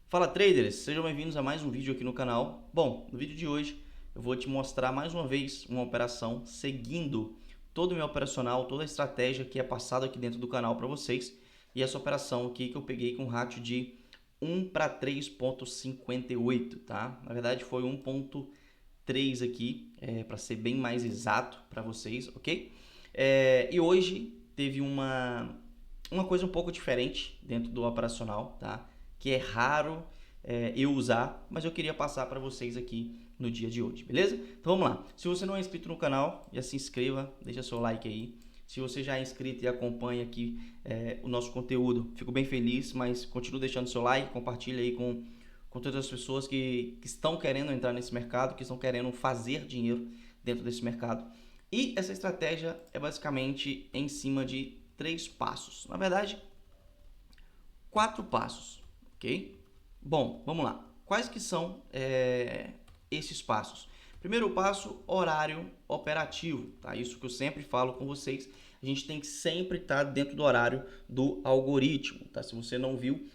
Fala traders, sejam bem-vindos a mais um vídeo aqui no canal. Bom, no vídeo de hoje eu vou te mostrar mais uma vez uma operação seguindo todo o meu operacional, toda a estratégia que é passada aqui dentro do canal para vocês. E essa operação aqui que eu peguei com um ratio de 1 para 3.58, tá? Na verdade foi 1.3 aqui, para ser bem mais exato para vocês, ok? E hoje teve uma coisa um pouco diferente dentro do operacional, tá? Que é raro eu usar, mas eu queria passar para vocês aqui no dia de hoje, beleza? Então vamos lá. Se você não é inscrito no canal, já se inscreva, deixa seu like aí. Se você já é inscrito e acompanha aqui o nosso conteúdo, fico bem feliz, mas continue deixando seu like, compartilha aí com todas as pessoas que estão querendo entrar nesse mercado, que estão querendo fazer dinheiro dentro desse mercado. E essa estratégia é basicamente em cima de 3 passos. Na verdade, 4 passos, ok? Bom, vamos lá. Quais que são esses passos? Primeiro passo, horário operativo, tá? Isso que eu sempre falo com vocês. A gente tem que sempre estar dentro do horário do algoritmo, tá? Se você não viu,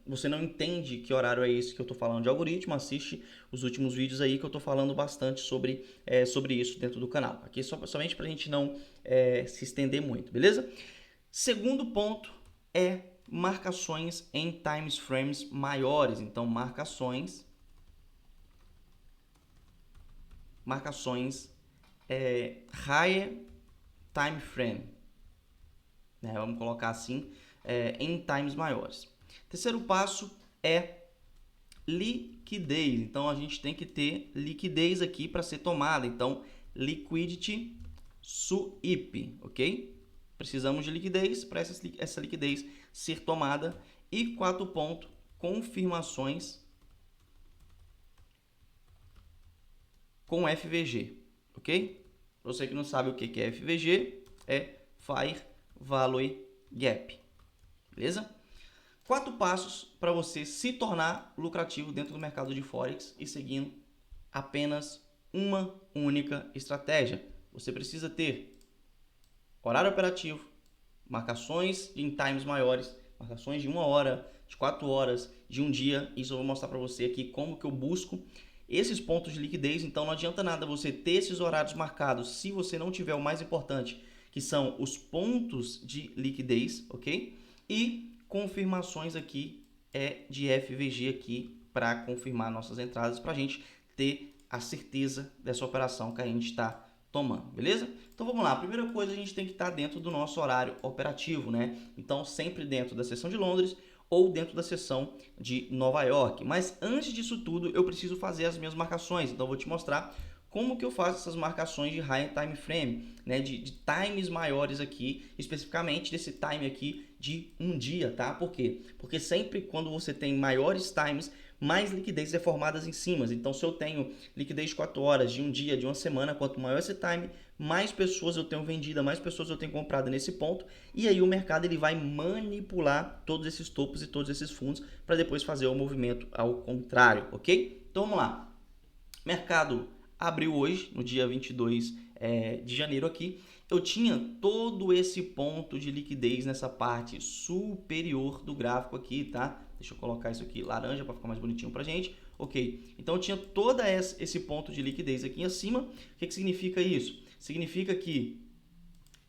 você não entende que horário é esse que eu estou falando de algoritmo, assiste os últimos vídeos aí que eu estou falando bastante sobre isso dentro do canal. Aqui somente para a gente não se estender muito, beleza? Segundo ponto é marcações em time frames maiores. Então, marcações higher time frame, né? Vamos colocar assim, em times maiores. Terceiro passo é liquidez. Então, a gente tem que ter liquidez aqui para ser tomada. Então, liquidity sweep, ok? Precisamos de liquidez para essa liquidez ser tomada. E 4 ponto, confirmações com FVG, ok? Para você que não sabe o que é FVG, é Fair Value Gap, beleza? 4 passos para você se tornar lucrativo dentro do mercado de Forex e seguindo apenas uma única estratégia. Você precisa ter horário operativo, marcações em times maiores, marcações de 1 hora, de 4 horas, de um dia. Isso eu vou mostrar para você aqui como que eu busco esses pontos de liquidez. Então não adianta nada você ter esses horários marcados se você não tiver o mais importante, que são os pontos de liquidez, ok? E confirmações aqui de FVG aqui para confirmar nossas entradas, para a gente ter a certeza dessa operação que a gente está tomando, beleza? Então vamos lá, a primeira coisa a gente tem que estar dentro do nosso horário operativo, né? Então sempre dentro da sessão de Londres ou dentro da sessão de Nova York. Mas antes disso tudo eu preciso fazer as minhas marcações, então eu vou te mostrar como que eu faço essas marcações de high time frame, né? De times maiores aqui, especificamente desse time aqui de um dia, tá? Por quê? Porque sempre quando você tem maiores times, mais liquidez é formada em cima. Então, se eu tenho liquidez de 4 horas, de um dia, de uma semana, quanto maior esse time, mais pessoas eu tenho vendida, mais pessoas eu tenho comprado nesse ponto. E aí o mercado ele vai manipular todos esses topos e todos esses fundos para depois fazer o movimento ao contrário, ok? Então, vamos lá. Mercado abriu hoje, no dia 22 de janeiro aqui. Eu tinha todo esse ponto de liquidez nessa parte superior do gráfico aqui, tá? Deixa eu colocar isso aqui laranja para ficar mais bonitinho pra gente. Ok, então eu tinha todo esse ponto de liquidez aqui em acima. O que significa isso? Significa que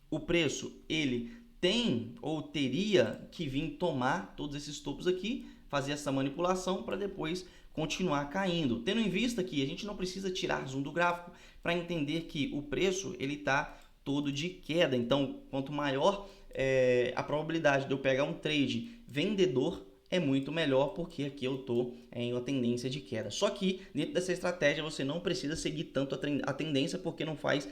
o preço ele tem ou teria que vir tomar todos esses topos aqui, fazer essa manipulação para depois continuar caindo. Tendo em vista que a gente não precisa tirar zoom do gráfico para entender que o preço ele está todo de queda. Então, quanto maior a probabilidade de eu pegar um trade vendedor, é muito melhor porque aqui eu estou em uma tendência de queda. Só que dentro dessa estratégia você não precisa seguir tanto a tendência porque não faz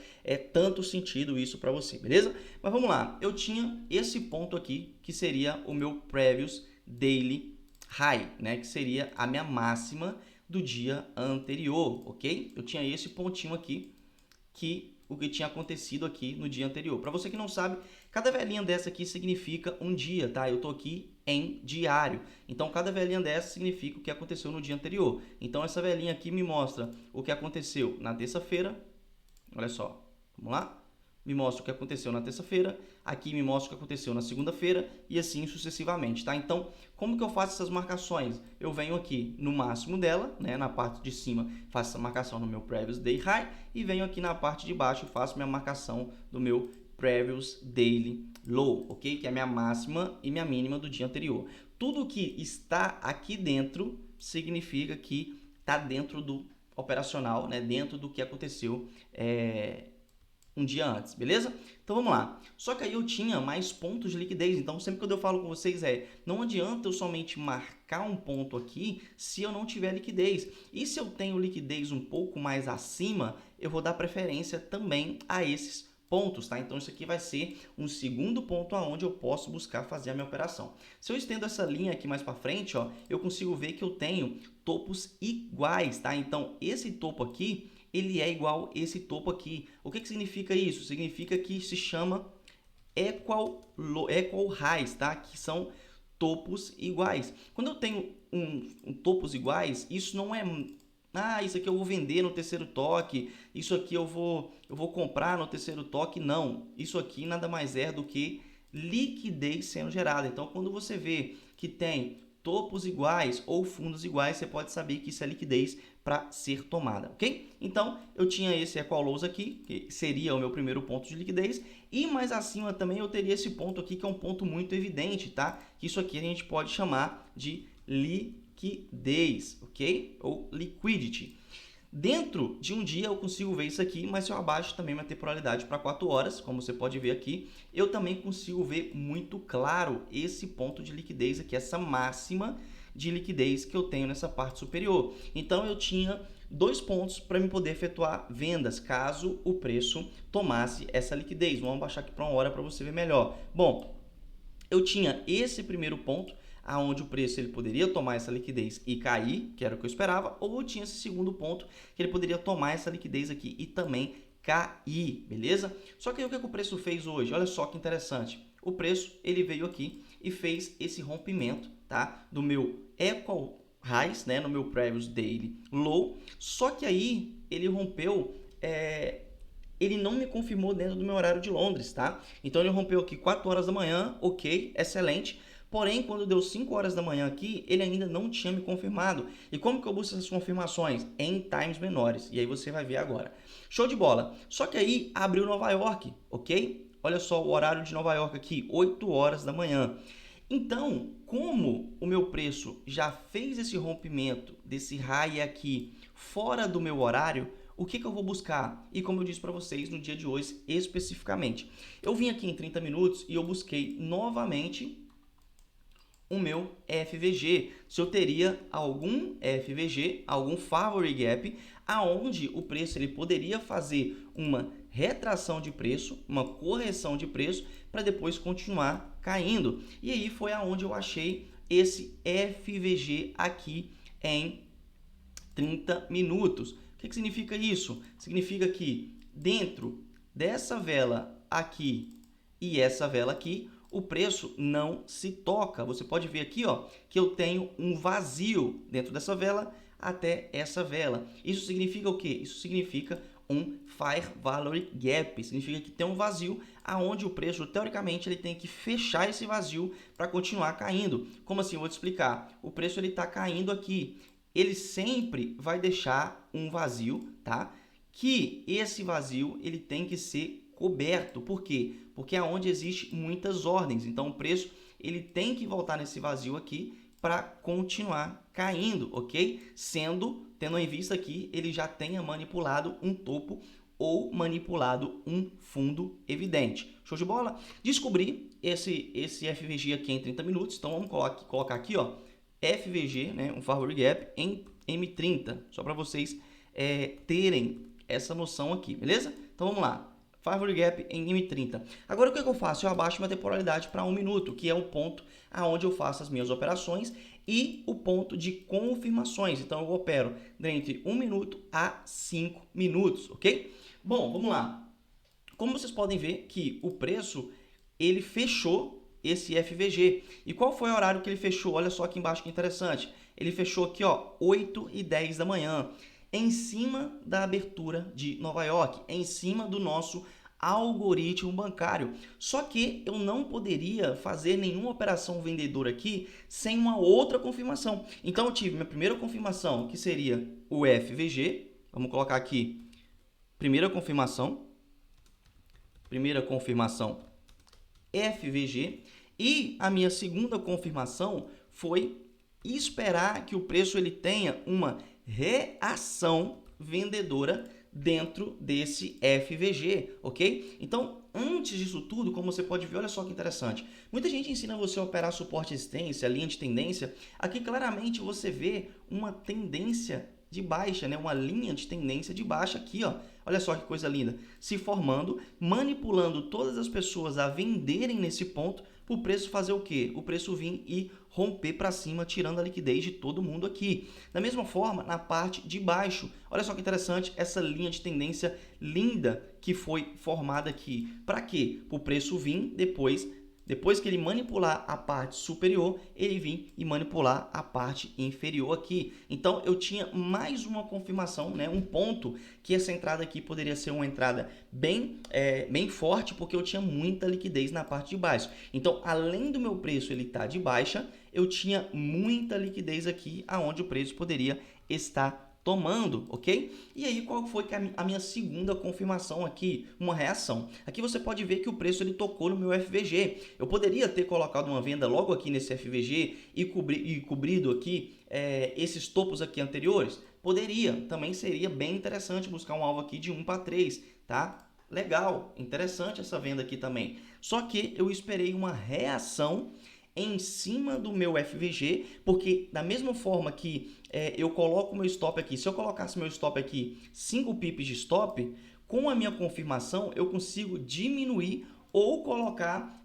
tanto sentido isso para você, beleza? Mas vamos lá, eu tinha esse ponto aqui que seria o meu previous daily high, né? Que seria a minha máxima do dia anterior, ok? Eu tinha esse pontinho aqui que o que tinha acontecido aqui no dia anterior. Para você que não sabe, cada velhinha dessa aqui significa um dia, tá? Eu tô aqui em diário. Então, cada velhinha dessa significa o que aconteceu no dia anterior. Então, essa velhinha aqui me mostra o que aconteceu na terça-feira. Olha só, vamos lá? me mostra o que aconteceu na terça-feira, aqui me mostra o que aconteceu na segunda-feira e assim sucessivamente, tá? Então, como que eu faço essas marcações? Eu venho aqui no máximo dela, né, na parte de cima, faço essa marcação no meu Previous Day High e venho aqui na parte de baixo e faço minha marcação do meu Previous Daily Low, ok? Que é a minha máxima e minha mínima do dia anterior. Tudo que está aqui dentro significa que está dentro do operacional, né? Dentro do que aconteceu um dia antes, beleza? Então vamos lá. Só que aí eu tinha mais pontos de liquidez, então sempre que eu falo com vocês não adianta eu somente marcar um ponto aqui se eu não tiver liquidez. E se eu tenho liquidez um pouco mais acima, eu vou dar preferência também a esses pontos, tá? Então isso aqui vai ser um segundo ponto aonde eu posso buscar fazer a minha operação. Se eu estendo essa linha aqui mais para frente, ó, eu consigo ver que eu tenho topos iguais, tá? Então esse topo aqui, ele é igual a esse topo aqui. O que significa isso? Significa que se chama equal highs, tá? Que são topos iguais. Quando eu tenho topos iguais, isso não é isso aqui eu vou vender no terceiro toque, isso aqui eu vou comprar no terceiro toque. Não, isso aqui nada mais é do que liquidez sendo gerada. Então, quando você vê que tem topos iguais ou fundos iguais, você pode saber que isso é liquidez para ser tomada, ok? Então, eu tinha esse equal lows aqui, que seria o meu primeiro ponto de liquidez, e mais acima também eu teria esse ponto aqui, que é um ponto muito evidente, tá? Que isso aqui a gente pode chamar de liquidez, ok? Ou liquidity. Dentro de um dia eu consigo ver isso aqui, mas se eu abaixo também minha temporalidade para 4 horas, como você pode ver aqui, eu também consigo ver muito claro esse ponto de liquidez aqui, essa máxima de liquidez que eu tenho nessa parte superior. Então eu tinha 2 pontos para me poder efetuar vendas, caso o preço tomasse essa liquidez. Vamos abaixar aqui para 1 hora para você ver melhor. Bom, eu tinha esse primeiro ponto, aonde o preço ele poderia tomar essa liquidez e cair, que era o que eu esperava, ou eu tinha esse segundo ponto, que ele poderia tomar essa liquidez aqui e também cair, beleza? Só que aí o que o preço fez hoje? Olha só que interessante. O preço ele veio aqui e fez esse rompimento, tá? Do meu equal highs, né? No meu previous daily low. Só que aí ele rompeu, ele não me confirmou dentro do meu horário de Londres, tá? Então ele rompeu aqui 4 horas da manhã, ok, excelente. Porém, quando deu 5 horas da manhã aqui, ele ainda não tinha me confirmado. E como que eu busco essas confirmações? Em times menores. E aí você vai ver agora. Show de bola. Só que aí abriu Nova York, ok? Olha só o horário de Nova York aqui, 8 horas da manhã. Então, como o meu preço já fez esse rompimento desse high aqui fora do meu horário, o que eu vou buscar? E como eu disse para vocês no dia de hoje especificamente, eu vim aqui em 30 minutos e eu busquei novamente o meu FVG, se eu teria algum FVG, algum Favorite Gap, aonde o preço ele poderia fazer uma retração de preço, uma correção de preço, para depois continuar caindo. E aí foi aonde eu achei esse FVG aqui em 30 minutos. O que significa isso? Significa que dentro dessa vela aqui e essa vela aqui, o preço não se toca. Você pode ver aqui, ó, que eu tenho um vazio dentro dessa vela até essa vela. Isso significa o quê? Isso significa um Fair Value Gap. Significa que tem um vazio aonde o preço, teoricamente, ele tem que fechar esse vazio para continuar caindo. Como assim? Eu vou te explicar. O preço ele está caindo aqui. Ele sempre vai deixar um vazio, tá? Que esse vazio ele tem que ser coberto. Por quê? Porque é onde existe muitas ordens. Então o preço ele tem que voltar nesse vazio aqui para continuar caindo, ok? Tendo em vista que ele já tenha manipulado um topo ou manipulado um fundo evidente. Show de bola? Descobri esse FVG aqui em 30 minutos. Então vamos colocar aqui, ó, FVG, né, um Favorite Gap em M30, só para vocês terem essa noção aqui, beleza? Então vamos lá. Favorite Gap em M30. Agora o que eu faço? Eu abaixo minha temporalidade para 1 minuto, que é o ponto aonde eu faço as minhas operações e o ponto de confirmações. Então eu opero entre 1 minuto a 5 minutos, ok? Bom, vamos lá. Como vocês podem ver que o preço ele fechou esse FVG. E qual foi o horário que ele fechou? Olha só aqui embaixo que interessante. Ele fechou aqui, ó, 8h10 da manhã. Em cima da abertura de Nova York, em cima do nosso algoritmo bancário. Só que eu não poderia fazer nenhuma operação vendedora aqui sem uma outra confirmação. Então eu tive minha primeira confirmação, que seria o FVG. Vamos colocar aqui, primeira confirmação FVG. E a minha segunda confirmação foi esperar que o preço ele tenha uma reação vendedora dentro desse FVG, ok? Então, antes disso tudo, como você pode ver, olha só que interessante. Muita gente ensina você a operar suporte e resistência, linha de tendência. Aqui, claramente, você vê uma tendência de baixa, né? Uma linha de tendência de baixa aqui, ó. Olha só que coisa linda. Se formando, manipulando todas as pessoas a venderem nesse ponto, para o preço fazer o quê? O preço vir e romper para cima, tirando a liquidez de todo mundo aqui. Da mesma forma, na parte de baixo, olha só que interessante essa linha de tendência linda que foi formada aqui. Para quê? Para o preço vir depois que ele manipular a parte superior, ele vir e manipular a parte inferior aqui. Então, eu tinha mais uma confirmação, né? Um ponto que essa entrada aqui poderia ser uma entrada bem forte, porque eu tinha muita liquidez na parte de baixo. Então, além do meu preço ele estar de baixa, eu tinha muita liquidez aqui, aonde o preço poderia estar tomando, ok? E aí, qual foi a minha segunda confirmação aqui? Uma reação. Aqui você pode ver que o preço ele tocou no meu FVG. Eu poderia ter colocado uma venda logo aqui nesse FVG e cobrido aqui esses topos aqui anteriores? Poderia. Também seria bem interessante buscar um alvo aqui de 1 para 3, tá? Legal, interessante essa venda aqui também. Só que eu esperei uma reação em cima do meu FVG, porque da mesma forma que eu coloco o meu stop aqui, se eu colocasse meu stop aqui 5 pips de stop, com a minha confirmação eu consigo diminuir ou colocar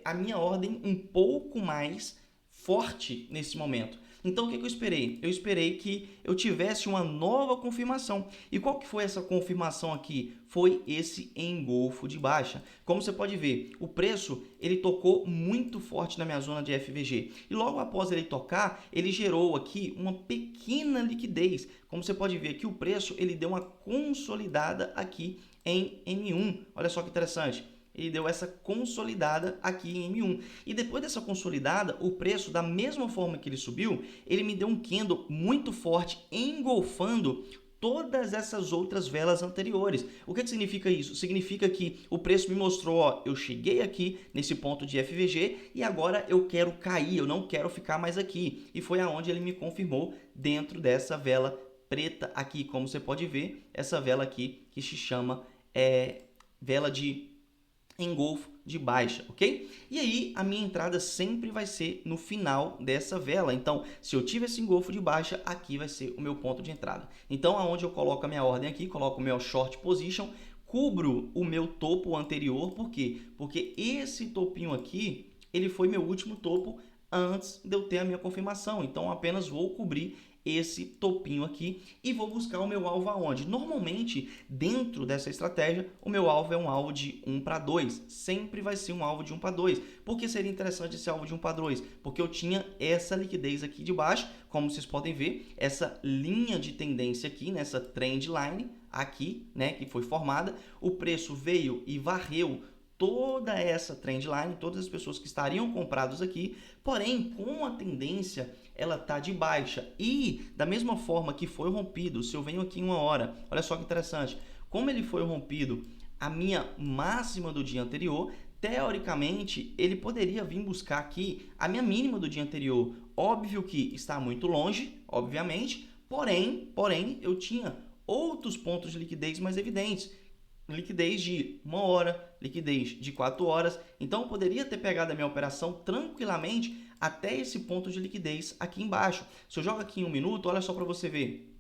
a minha ordem um pouco mais forte nesse momento. Então, o que eu esperei? Eu esperei que eu tivesse uma nova confirmação. E qual que foi essa confirmação aqui? Foi esse engolfo de baixa. Como você pode ver, o preço ele tocou muito forte na minha zona de FVG. E logo após ele tocar, ele gerou aqui uma pequena liquidez. Como você pode ver aqui, o preço ele deu uma consolidada aqui em M1. Olha só que interessante. Ele deu essa consolidada aqui em M1. E depois dessa consolidada, o preço, da mesma forma que ele subiu, ele me deu um candle muito forte, engolfando todas essas outras velas anteriores. O que significa isso? Significa que o preço me mostrou, ó, eu cheguei aqui nesse ponto de FVG e agora eu quero cair, eu não quero ficar mais aqui. E foi aonde ele me confirmou dentro dessa vela preta aqui, como você pode ver, essa vela aqui que se chama vela de engolfo de baixa, ok? E aí, a minha entrada sempre vai ser no final dessa vela. Então, se eu tiver esse engolfo de baixa, aqui vai ser o meu ponto de entrada. Então, aonde eu coloco a minha ordem aqui, coloco o meu short position, cubro o meu topo anterior. Por quê? Porque esse topinho aqui, ele foi meu último topo antes de eu ter a minha confirmação. Então, apenas vou cobrir esse topinho aqui e vou buscar o meu alvo aonde? Normalmente, dentro dessa estratégia, o meu alvo é um alvo de 1 para 2. Sempre vai ser um alvo de 1 para 2. Por que seria interessante esse alvo de 1 para 2? Porque eu tinha essa liquidez aqui de baixo, como vocês podem ver, essa linha de tendência aqui, nessa trend line aqui, né, que foi formada. O preço veio e varreu toda essa trend line, todas as pessoas que estariam comprados aqui, porém, com a tendência ela está de baixa. E da mesma forma que foi rompido, se eu venho aqui em 1 hora, olha só que interessante, como ele foi rompido a minha máxima do dia anterior, teoricamente ele poderia vir buscar aqui a minha mínima do dia anterior. Óbvio que está muito longe, obviamente, porém eu tinha outros pontos de liquidez mais evidentes. Liquidez de 1 hora, liquidez de 4 horas. Então, eu poderia ter pegado a minha operação tranquilamente até esse ponto de liquidez aqui embaixo. Se eu jogo aqui em 1 minuto, olha só para você ver.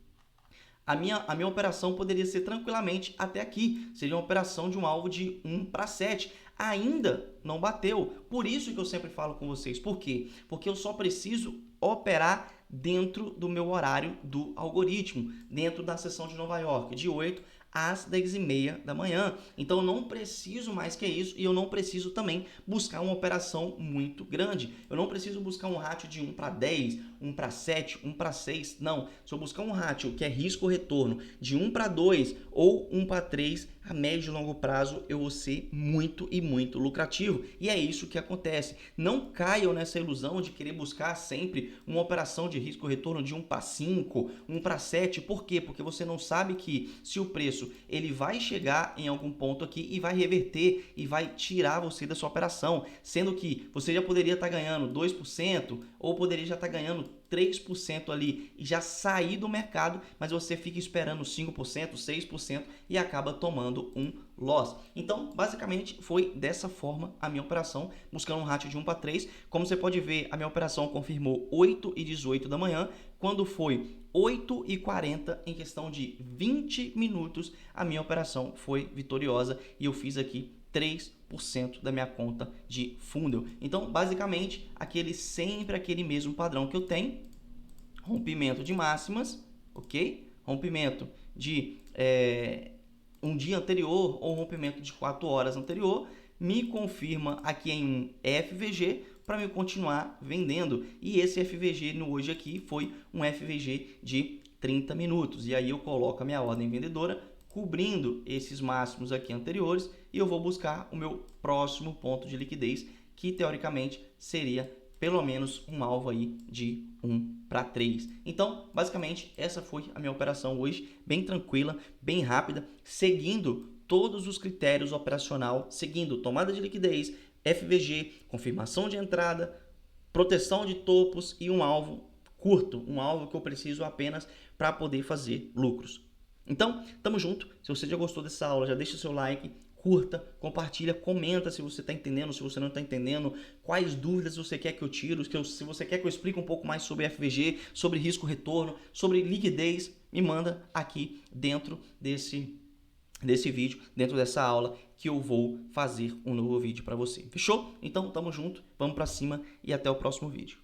A minha operação poderia ser tranquilamente até aqui. Seria uma operação de um alvo de 1 para 7. Ainda não bateu. Por isso que eu sempre falo com vocês. Por quê? Porque eu só preciso operar dentro do meu horário do algoritmo, dentro da sessão de Nova York, de 8 às 10h30 da manhã. Então eu não preciso mais que isso e eu não preciso também buscar uma operação muito grande. Eu não preciso buscar um ratio de 1:10, 1:7, 1:6. Não, se eu buscar um ratio que é risco-retorno de 1:2 ou 1:3, a médio e longo prazo eu vou ser muito e muito lucrativo. E é isso que acontece. Não caiam nessa ilusão de querer buscar sempre uma operação de risco-retorno de 1:5, 1:7. Por quê? Porque você não sabe que se o preço ele vai chegar em algum ponto aqui e vai reverter e vai tirar você da sua operação, sendo que você já poderia estar ganhando 2% ou poderia já estar ganhando 3% ali e já sair do mercado, mas você fica esperando 5%, 6% e acaba tomando um loss. Então, basicamente, foi dessa forma a minha operação, buscando um ratio de 1:3. Como você pode ver, a minha operação confirmou 8h18 da manhã, quando foi 8h40, em questão de 20 minutos, a minha operação foi vitoriosa e eu fiz aqui 3% da minha conta de funnel. Então, basicamente, sempre aquele mesmo padrão que eu tenho: rompimento de máximas, ok? Rompimento de um dia anterior ou rompimento de 4 horas anterior, me confirma aqui em um FVG para me continuar vendendo. E esse FVG no hoje aqui foi um FVG de 30 minutos. E aí eu coloco a minha ordem vendedora cobrindo esses máximos aqui anteriores e eu vou buscar o meu próximo ponto de liquidez, que teoricamente seria pelo menos um alvo aí de 1:3. Então, basicamente, essa foi a minha operação hoje, bem tranquila, bem rápida, seguindo todos os critérios operacional, seguindo tomada de liquidez, FVG, confirmação de entrada, proteção de topos e um alvo curto, um alvo que eu preciso apenas para poder fazer lucros. Então, tamo junto. Se você já gostou dessa aula, já deixa seu like, curta, compartilha, comenta se você está entendendo, se você não está entendendo, quais dúvidas você quer que eu tire, se você quer que eu explique um pouco mais sobre FVG, sobre risco-retorno, sobre liquidez, me manda aqui dentro desse vídeo, dentro dessa aula, que eu vou fazer um novo vídeo para você. Fechou? Então, tamo junto, vamos para cima e até o próximo vídeo.